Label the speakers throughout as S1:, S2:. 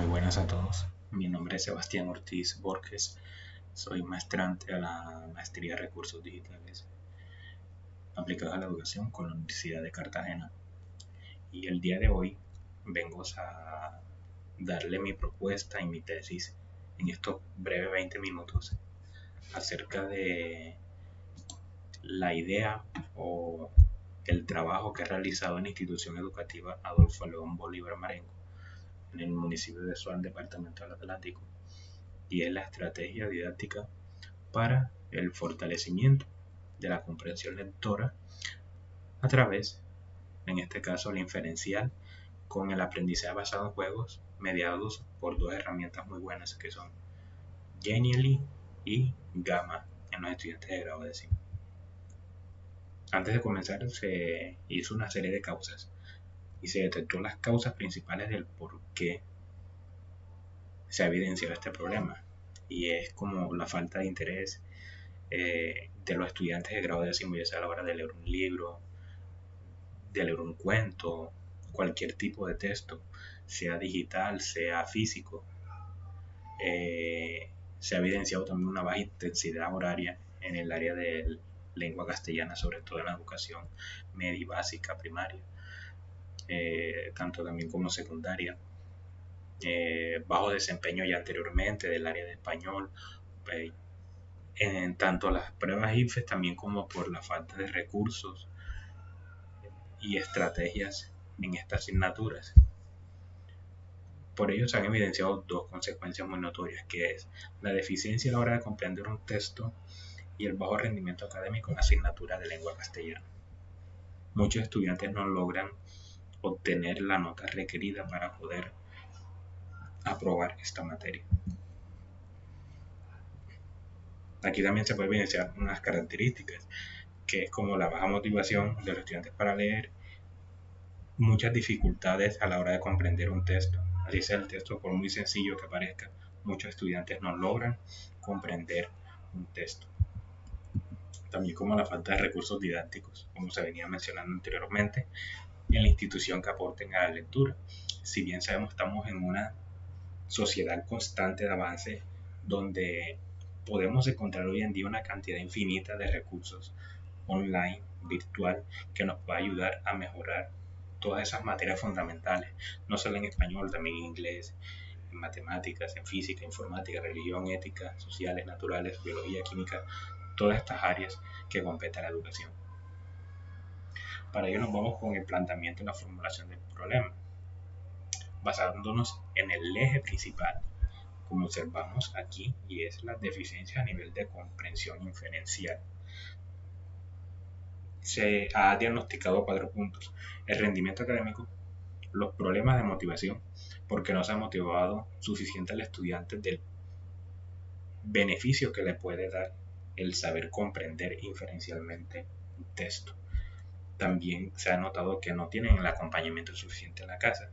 S1: Muy buenas a todos. Mi nombre es Sebastián Ortiz Borges. Soy maestrante a la Maestría de Recursos Digitales aplicados a la educación con la Universidad de Cartagena. Y el día de hoy vengo a darle mi propuesta y mi tesis en estos breves 20 minutos acerca de la idea o el trabajo que ha realizado en la institución educativa Adolfo León Bolívar Marengo en el municipio de Suán, departamento del Atlántico, y es la estrategia didáctica para el fortalecimiento de la comprensión lectora a través, en este caso, la inferencial con el aprendizaje basado en juegos mediados por dos herramientas muy buenas que son Genially y Gamma en los estudiantes de grado décimo. Antes de comenzar se hizo una serie de causas y se detectó las causas principales del por qué se ha evidenciado este problema, y es como la falta de interés de los estudiantes de grado décimo, ya sea a la hora de leer un libro, de leer un cuento, cualquier tipo de texto, sea digital, sea físico. Se ha evidenciado también una baja intensidad horaria en el área de lengua castellana, sobre todo en la educación media y básica, primaria, tanto también como secundaria. Bajo desempeño ya anteriormente del área de español, en tanto las pruebas IFES también como por la falta de recursos y estrategias en estas asignaturas. Por ello se han evidenciado dos consecuencias muy notorias, que es la deficiencia a la hora de comprender un texto y el bajo rendimiento académico en la asignatura de lengua castellana. Muchos estudiantes no logran obtener la nota requerida para poder aprobar esta materia. Aquí también se puede evidenciar unas características, que es como la baja motivación de los estudiantes para leer, muchas dificultades a la hora de comprender un texto. Así sea el texto, por muy sencillo que parezca, muchos estudiantes no logran comprender un texto. También como la falta de recursos didácticos, como se venía mencionando anteriormente, en la institución que aporten a la lectura. Si bien sabemos estamos en una sociedad constante de avance, donde podemos encontrar hoy en día una cantidad infinita de recursos online, virtual, que nos puede ayudar a mejorar todas esas materias fundamentales, no solo en español, también en inglés, en matemáticas, en física, informática, religión, ética, sociales, naturales, biología, química, todas estas áreas que competen a la educación. Para ello nos vamos con el planteamiento y la formulación del problema, basándonos en el eje principal, como observamos aquí, y es la deficiencia a nivel de comprensión inferencial. Se ha diagnosticado 4 puntos: el rendimiento académico, los problemas de motivación, porque no se ha motivado suficiente al estudiante del beneficio que le puede dar el saber comprender inferencialmente un texto. También se ha notado que no tienen el acompañamiento suficiente en la casa.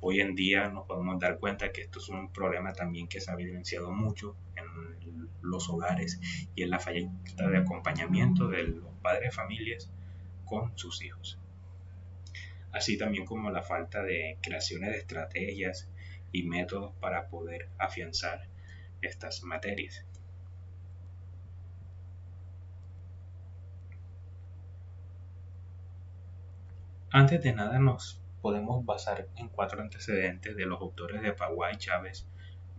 S1: Hoy en día nos podemos dar cuenta que esto es un problema también que se ha evidenciado mucho en los hogares, y en la falta de acompañamiento de los padres de familias con sus hijos, así también como la falta de creaciones de estrategias y métodos para poder afianzar estas materias. Antes de nada nos podemos basar en 4 antecedentes de los autores de Pawai, Chávez,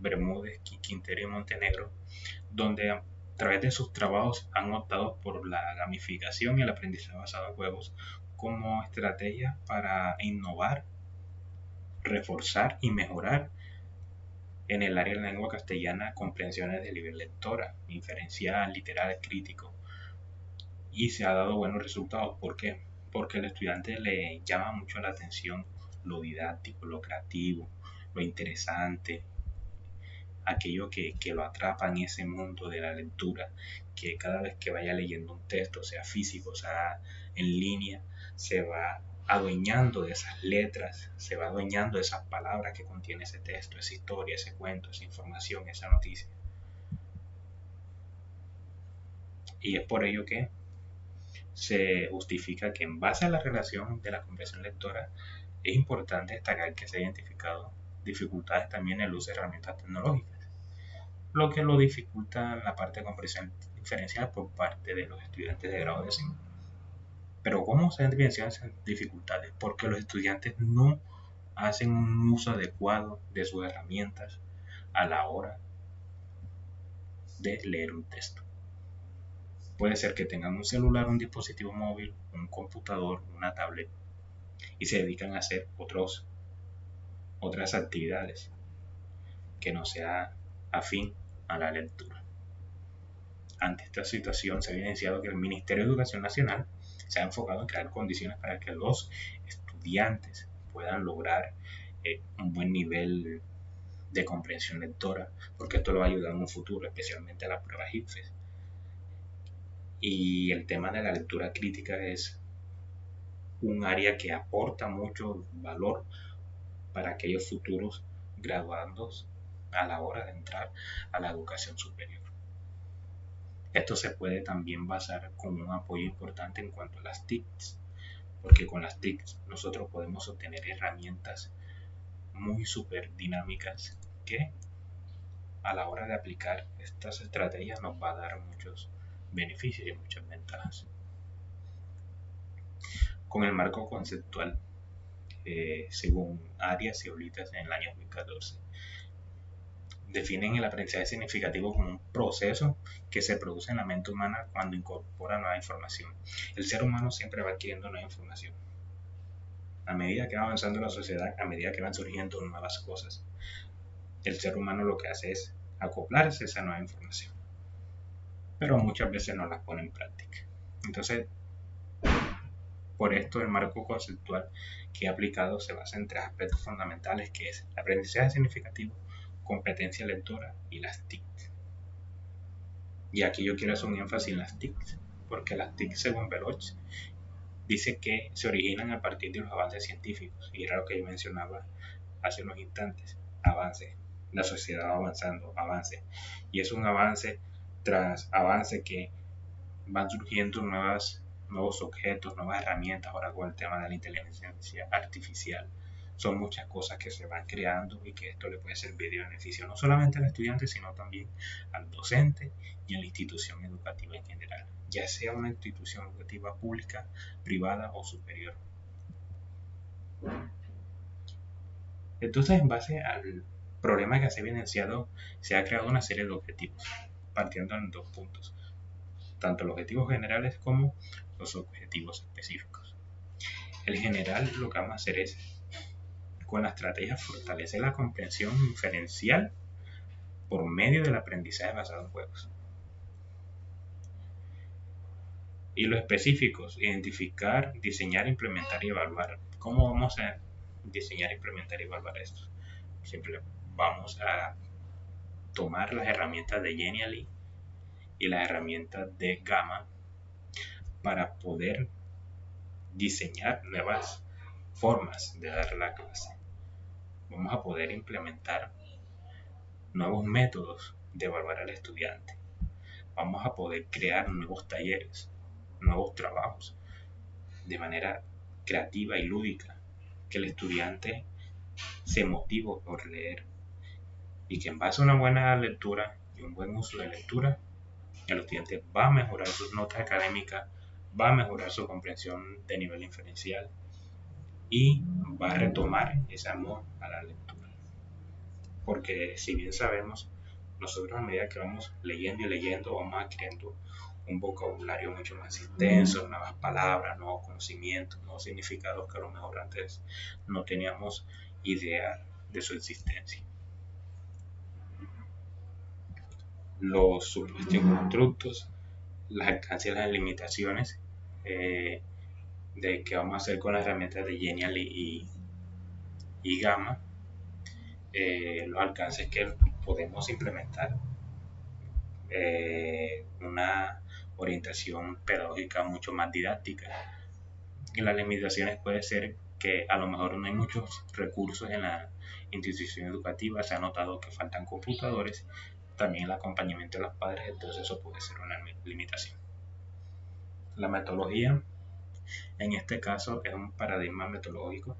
S1: Bermúdez, Quintero y Montenegro, donde a través de sus trabajos han optado por la gamificación y el aprendizaje basado en juegos como estrategia para innovar, reforzar y mejorar en el área de la lengua castellana comprensiones de nivel lectora, inferencial, literal, crítico, y se ha dado buenos resultados. ¿Por qué? Porque al estudiante le llama mucho la atención lo didáctico, lo creativo, lo interesante, aquello que lo atrapa en ese mundo de la lectura, que cada vez que vaya leyendo un texto, sea físico, sea en línea, se va adueñando de esas letras, se va adueñando de esas palabras que contiene ese texto, esa historia, ese cuento, esa información, esa noticia. Y es por ello que se justifica que, en base a la relación de la comprensión lectora, es importante destacar que se ha identificado dificultades también en el uso de herramientas tecnológicas, lo que lo dificulta la parte de comprensión diferencial por parte de los estudiantes de grado décimo. Pero ¿cómo se evidencian esas dificultades? Porque los estudiantes no hacen un uso adecuado de sus herramientas a la hora de leer un texto. Puede ser que tengan un celular, un dispositivo móvil, un computador, una tablet y se dedican a hacer otras actividades que no sea afín a la lectura. Ante esta situación se ha evidenciado que el Ministerio de Educación Nacional se ha enfocado en crear condiciones para que los estudiantes puedan lograr un buen nivel de comprensión lectora, porque esto lo va a ayudar en un futuro, especialmente a las pruebas ICFES. Y el tema de la lectura crítica es un área que aporta mucho valor para aquellos futuros graduandos a la hora de entrar a la educación superior. Esto se puede también basar con un apoyo importante en cuanto a las TICs, porque con las TICs nosotros podemos obtener herramientas muy súper dinámicas que a la hora de aplicar estas estrategias nos va a dar muchos beneficios y muchas ventajas. Con el marco conceptual, según Arias y Oblitas en el año 2014, definen el aprendizaje significativo como un proceso que se produce en la mente humana cuando incorpora nueva información. El ser humano siempre va adquiriendo nueva información. A medida que va avanzando la sociedad, a medida que van surgiendo nuevas cosas, el ser humano lo que hace es acoplarse a esa nueva información. Pero muchas veces no las pone en práctica. Entonces, por esto el marco conceptual que he aplicado se basa en tres aspectos fundamentales, que es el aprendizaje significativo, competencia lectora y las TIC. Y aquí yo quiero hacer un énfasis en las TIC, porque las TIC, según Veloch, dice que se originan a partir de los avances científicos, y era lo que yo mencionaba hace unos instantes, avance, la sociedad va avanzando, avance, y es un avance tras avance que van surgiendo nuevos objetos, nuevas herramientas, ahora con el tema de la inteligencia artificial. Son muchas cosas que se van creando y que esto le puede servir de beneficio no solamente al estudiante, sino también al docente y a la institución educativa en general, ya sea una institución educativa pública, privada o superior. Entonces, en base al problema que se ha evidenciado, se ha creado una serie de objetivos, partiendo en dos puntos, tanto los objetivos generales como los objetivos específicos. El general, lo que vamos a hacer es, con la estrategia, fortalecer la comprensión inferencial por medio del aprendizaje basado en juegos. Y los específicos, identificar, diseñar, implementar y evaluar. ¿Cómo vamos a diseñar, implementar y evaluar esto? Siempre vamos a tomar las herramientas de Genially y las herramientas de Gamma para poder diseñar nuevas formas de dar la clase. Vamos a poder implementar nuevos métodos de evaluar al estudiante. Vamos a poder crear nuevos talleres, nuevos trabajos de manera creativa y lúdica, que el estudiante se motive por leer y que en base a una buena lectura y un buen uso de lectura, el estudiante va a mejorar sus notas académicas, va a mejorar su comprensión de nivel inferencial y va a retomar ese amor a la lectura. Porque si bien sabemos, nosotros a medida que vamos leyendo y leyendo, vamos adquiriendo un vocabulario mucho más extenso, nuevas palabras, nuevos conocimientos, nuevos significados que a lo mejor antes no teníamos idea de su existencia. Los subconstructos, las alcances y las limitaciones de qué vamos a hacer con las herramientas de Genially y Gamma, los alcances que podemos implementar, una orientación pedagógica mucho más didáctica. Y las limitaciones puede ser que a lo mejor no hay muchos recursos en la institución educativa, se ha notado que faltan computadores, también el acompañamiento de los padres, entonces eso puede ser una limitación. La metodología, en este caso, es un paradigma metodológico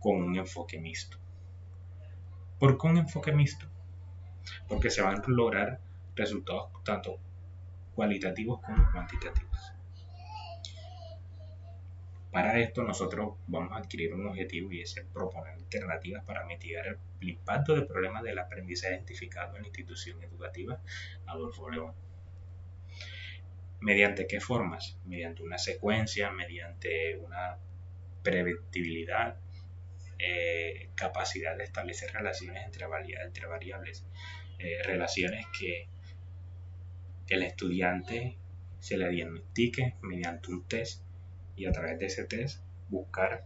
S1: con un enfoque mixto. ¿Por qué un enfoque mixto? Porque se van a lograr resultados tanto cualitativos como cuantitativos. Para esto nosotros vamos a adquirir un objetivo y es proponer alternativas para mitigar el impacto del problema del aprendizaje identificado en la institución educativa Adolfo León. ¿Mediante qué formas? Mediante una secuencia, mediante una predictibilidad, capacidad de establecer relaciones entre variables, relaciones que el estudiante se le diagnostique mediante un test y a través de ese test buscar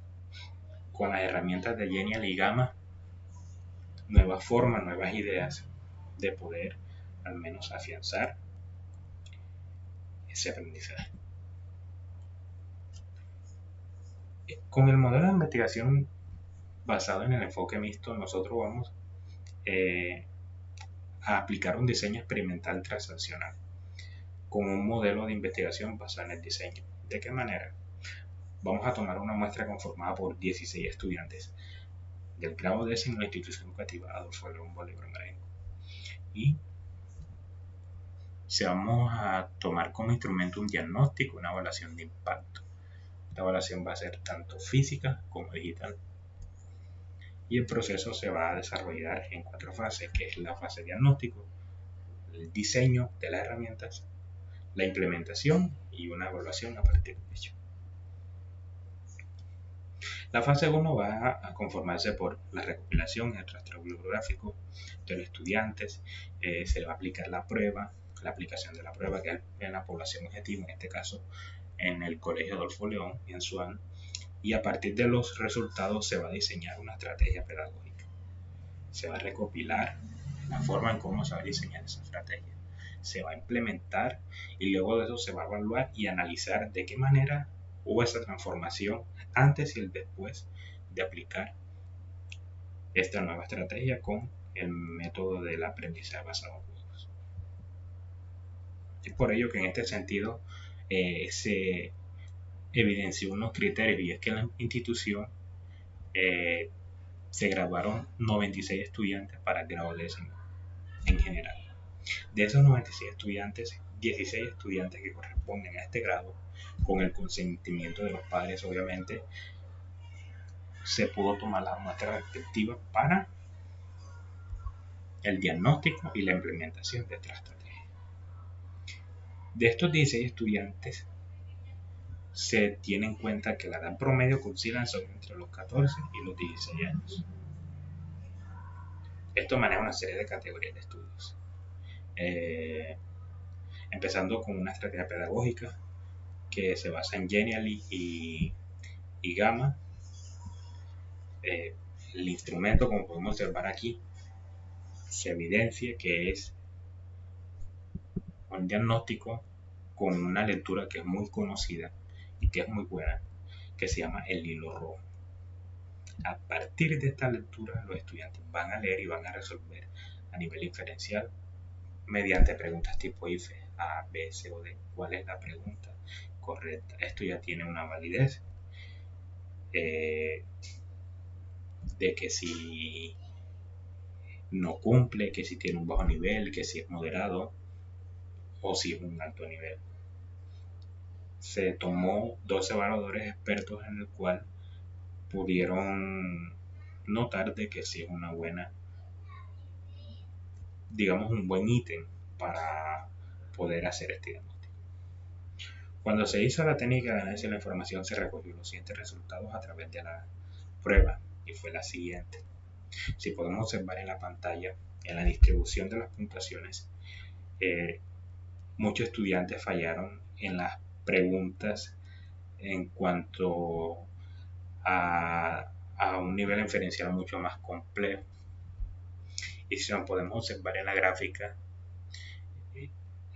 S1: con las herramientas de Genial y Gamma nuevas formas, nuevas ideas de poder al menos afianzar ese aprendizaje. Con el modelo de investigación basado en el enfoque mixto, nosotros vamos a aplicar un diseño experimental transaccional con un modelo de investigación basado en el diseño. ¿De qué manera? Vamos a tomar una muestra conformada por 16 estudiantes del grado décimo de la institución educativa Adolfo León Bolívar Marengo y se vamos a tomar como instrumento un diagnóstico, una evaluación de impacto. Esta evaluación va a ser tanto física como digital. Y el proceso se va a desarrollar en 4 fases, que es la fase diagnóstico, el diseño de las herramientas, la implementación y una evaluación a partir de ello. La fase 1 va a conformarse por la recopilación y el rastreo bibliográfico de los estudiantes, se le va a aplicar la prueba, la aplicación de la prueba que es en la población objetivo, en este caso en el Colegio Adolfo León y en Suán, y a partir de los resultados se va a diseñar una estrategia pedagógica. Se va a recopilar la forma en cómo se va a diseñar esa estrategia. Se va a implementar y luego de eso se va a evaluar y analizar de qué manera hubo esa transformación antes y el después de aplicar esta nueva estrategia con el método del aprendizaje basado en juegos. Es por ello que en este sentido se evidenció unos criterios y es que en la institución se graduaron 96 estudiantes para el grado décimo en general. De esos 96 estudiantes, 16 estudiantes que corresponden a este grado, con el consentimiento de los padres obviamente, se pudo tomar la muestra respectiva para el diagnóstico y la implementación de esta estrategia. De estos 16 estudiantes, se tiene en cuenta que la edad promedio que oscilan son entre los 14 y los 16 años. Esto maneja una serie de categorías de estudios. Empezando con una estrategia pedagógica que se basa en Genially y Gamma. El instrumento, como podemos observar aquí, se evidencia que es un diagnóstico con una lectura que es muy conocida y que es muy buena, que se llama El Hilo Rojo. A partir de esta lectura, los estudiantes van a leer y van a resolver a nivel inferencial mediante preguntas tipo IFE, A, B, C o D. ¿Cuál es la pregunta correcta? Esto ya tiene una validez de que si no cumple, que si tiene un bajo nivel, que si es moderado o si es un alto nivel. Se tomó 12 evaluadores expertos en el cual pudieron notar de que sí es una buena, digamos un buen ítem para poder hacer este diagnóstico. Cuando se hizo la técnica de análisis de la información se recogió los siguientes resultados a través de la prueba y fue la siguiente. Si podemos observar en la pantalla, en la distribución de las puntuaciones, muchos estudiantes fallaron en las preguntas en cuanto a un nivel inferencial mucho más complejo. Y si nos podemos observar en la gráfica,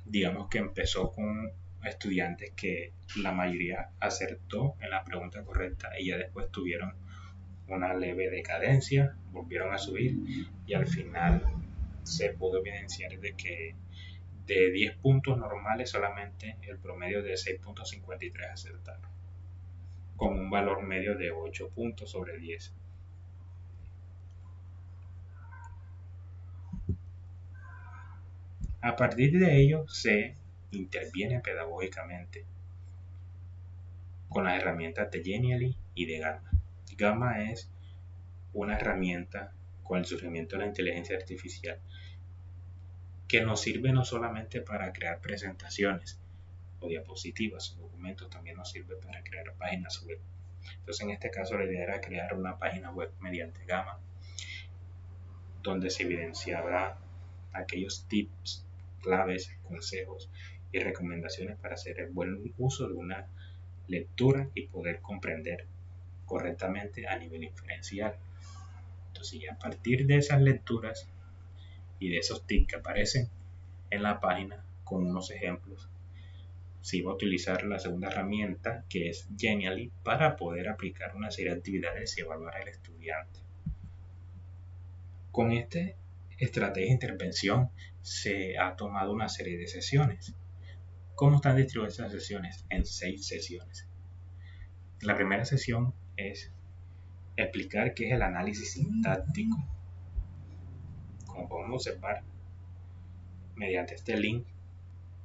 S1: digamos que empezó con estudiantes que la mayoría acertó en la pregunta correcta y ya después tuvieron una leve decadencia, volvieron a subir y al final se pudo evidenciar de que de 10 puntos normales solamente el promedio de 6.53 acertaron, con un valor medio de 8 puntos sobre 10. A partir de ello se interviene pedagógicamente con las herramientas de Genially y de Gamma. Gamma es una herramienta con el surgimiento de la inteligencia artificial que nos sirve no solamente para crear presentaciones o diapositivas o documentos, también nos sirve para crear páginas web. Entonces en este caso la idea era crear una página web mediante Gamma donde se evidenciará aquellos tips, claves, consejos y recomendaciones para hacer el buen uso de una lectura y poder comprender correctamente a nivel inferencial. Entonces, y a partir de esas lecturas y de esos tips que aparecen en la página con unos ejemplos, se iba a utilizar la segunda herramienta que es Genially para poder aplicar una serie de actividades y evaluar al estudiante. Con esta estrategia de intervención se ha tomado una serie de sesiones. ¿Cómo están distribuidas esas sesiones? En 6 sesiones. La primera sesión es explicar qué es el análisis sintáctico. Como podemos observar, mediante este link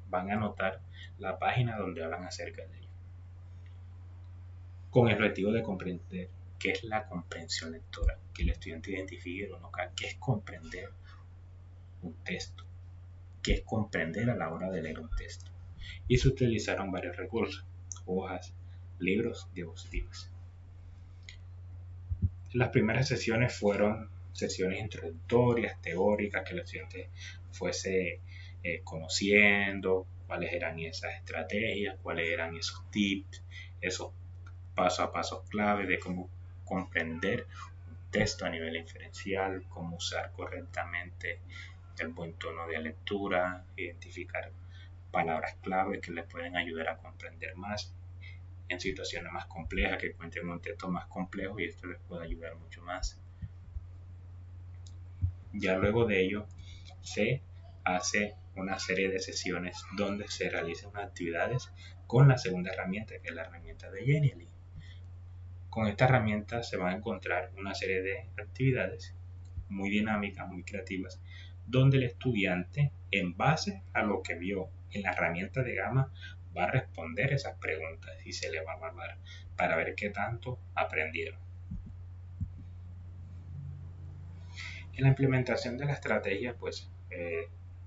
S1: van a notar la página donde hablan acerca de ello, con el objetivo de comprender qué es la comprensión lectora, que el estudiante identifique o no, qué es comprender un texto, qué es comprender a la hora de leer un texto. Y se utilizaron varios recursos: hojas, libros, diapositivas. Las primeras sesiones fueron sesiones introductorias, teóricas, que el estudiante fuese conociendo cuáles eran esas estrategias, cuáles eran esos tips, esos paso a paso clave de cómo comprender un texto a nivel inferencial, cómo usar correctamente el buen tono de lectura, identificar palabras clave que les pueden ayudar a comprender más en situaciones más complejas, que cuenten un texto más complejo, y esto les puede ayudar mucho más. Ya luego de ello se hace una serie de sesiones donde se realizan actividades con la segunda herramienta, que es la herramienta de Genially. Con esta herramienta se van a encontrar una serie de actividades muy dinámicas, muy creativas, donde el estudiante, en base a lo que vio en la herramienta de Gamma, va a responder esas preguntas y se le va a evaluar para ver qué tanto aprendieron. En la implementación de la estrategia, pues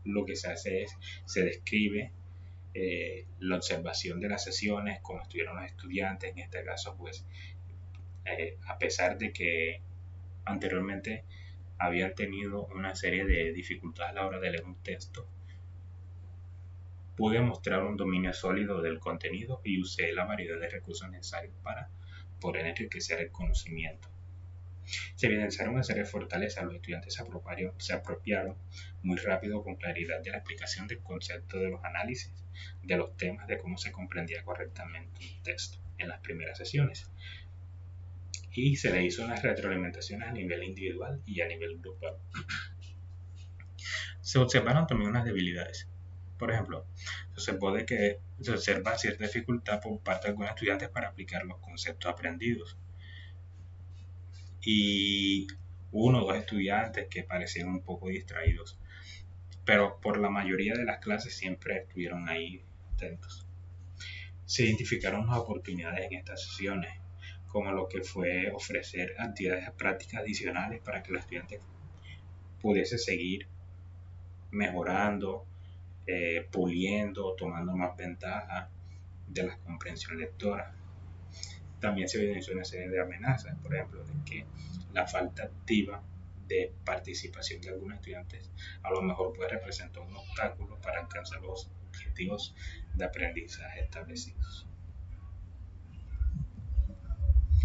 S1: lo que se hace es, se describe la observación de las sesiones, cómo estuvieron los estudiantes. En este caso, pues a pesar de que anteriormente habían tenido una serie de dificultades a la hora de leer un texto, pude mostrar un dominio sólido del contenido y usé la variedad de recursos necesarios para poder enriquecer el conocimiento. Se evidenciaron una serie de fortalezas. Los estudiantes se apropiaron muy rápido, con claridad, de la explicación del concepto de los análisis, de los temas, de cómo se comprendía correctamente un texto en las primeras sesiones. Y se le hizo unas retroalimentaciones a nivel individual y a nivel grupal. Se observaron también unas debilidades. Por ejemplo, se puede que se observa cierta dificultad por parte de algunos estudiantes para aplicar los conceptos aprendidos. Y uno o dos estudiantes que parecían un poco distraídos, pero por la mayoría de las clases siempre estuvieron ahí atentos. Se identificaron las oportunidades en estas sesiones, como lo que fue ofrecer actividades prácticas adicionales para que los estudiantes pudiesen seguir mejorando, puliendo, tomando más ventaja de la comprensión lectora. También se evidenció una serie de amenazas, por ejemplo, de que la falta activa de participación de algunos estudiantes a lo mejor puede representar un obstáculo para alcanzar los objetivos de aprendizaje establecidos.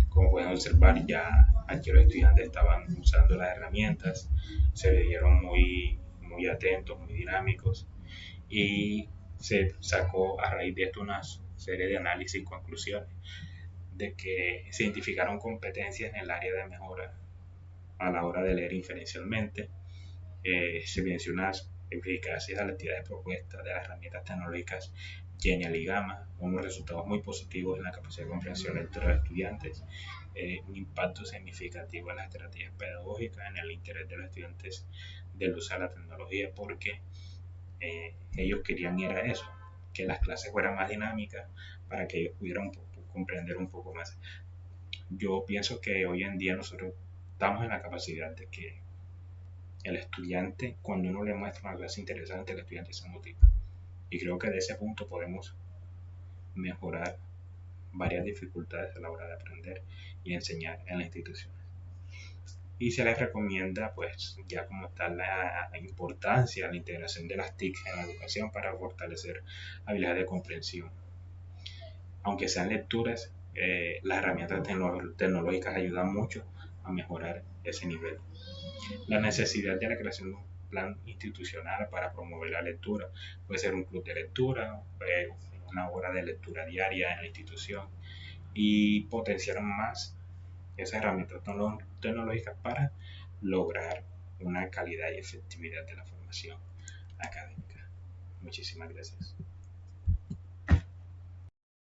S1: Como pueden observar, ya aquí los estudiantes estaban usando las herramientas, se vieron muy atentos, muy dinámicos, y se sacó a raíz de esto una serie de análisis y conclusiones de que se identificaron competencias en el área de mejora a la hora de leer inferencialmente. Se menciona eficacia de las actividades propuestas de las herramientas tecnológicas Genially y Gamma, unos resultados muy positivos en la capacidad de comprensión lectora de estudiantes, un impacto significativo en las estrategias pedagógicas, en el interés de los estudiantes del uso de la tecnología, porque ellos querían era eso, que las clases fueran más dinámicas para que ellos pudieran comprender un poco más. Yo pienso que hoy en día nosotros estamos en la capacidad de que el estudiante, cuando uno le muestra una clase interesante, el estudiante se motiva. Y creo que de ese punto podemos mejorar varias dificultades a la hora de aprender y enseñar en la institución. Y se les recomienda, pues, ya como está la importancia, la integración de las TIC en la educación para fortalecer habilidades de comprensión. Aunque sean lecturas, las herramientas tecnológicas ayudan mucho a mejorar ese nivel. La necesidad de la creación de un plan institucional para promover la lectura, puede ser un club de lectura, una hora de lectura diaria en la institución, y potenciar más esas herramientas tecnológicas para lograr una calidad y efectividad de la formación académica. Muchísimas gracias.